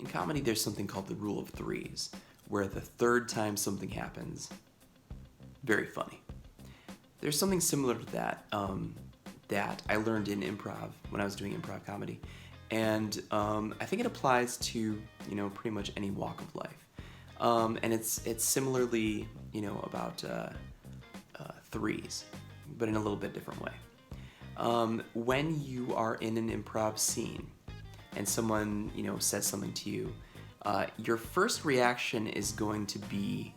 in comedy there's something called the rule of threes, where the third time something happens, very funny. There's something similar to that that I learned in improv when I was doing improv comedy, and I think it applies to pretty much any walk of life, and it's similarly about threes, but in a little bit different way. When you are in an improv scene and someone says something to you, your first reaction is going to be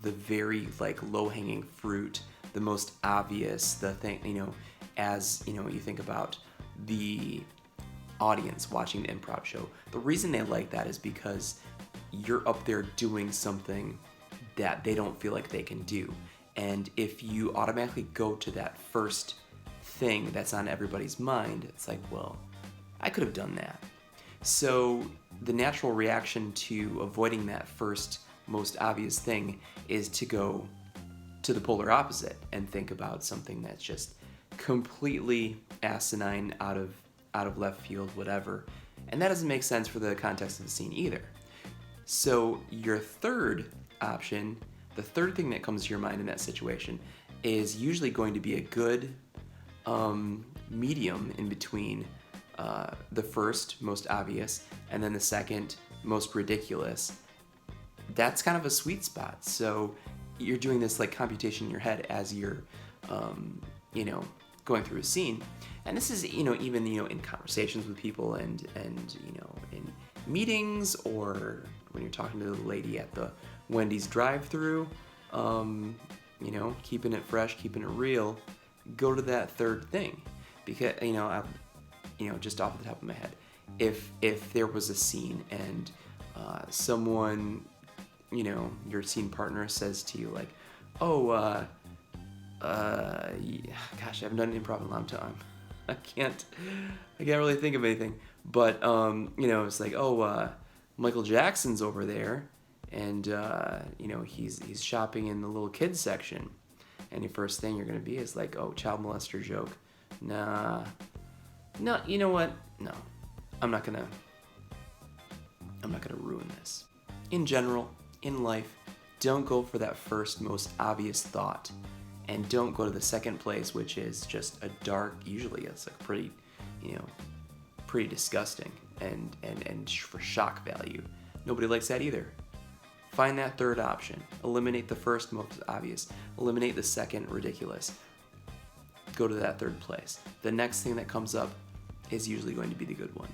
the very low-hanging fruit, the most obvious, the thing, as you think about the audience watching the improv show. The reason they like that is because you're up there doing something that they don't feel like they can do. And if you automatically go to that first thing that's on everybody's mind, it's like, well, I could have done that. So the natural reaction to avoiding that first most obvious thing is to go to the polar opposite and think about something that's just completely asinine, out of left field, whatever. And that doesn't make sense for the context of the scene either. So your third option, the third thing that comes to your mind in that situation, is usually going to be a good medium in between the first most obvious and then the second most ridiculous. That's kind of a sweet spot. So you're doing this computation in your head as you're going through a scene, and this is even in conversations with people and in meetings, or when you're talking to the lady at the Wendy's drive-through, keeping it fresh, keeping it real. Go to that third thing, because just off the top of my head, if there was a scene and someone, your scene partner says to you gosh, I haven't done improv in a long time. I can't really think of anything. But it's Michael Jackson's over there, and he's shopping in the little kids section, and your first thing you're gonna be is child molester joke. Nah, no, you know what? No, I'm not gonna ruin this. In general, in life, don't go for that first most obvious thought, and don't go to the second place, which is just a dark, usually it's pretty disgusting and for shock value. Nobody likes that either. Find that third option. Eliminate the first most obvious. Eliminate the second ridiculous. Go to that third place. The next thing that comes up is usually going to be the good one.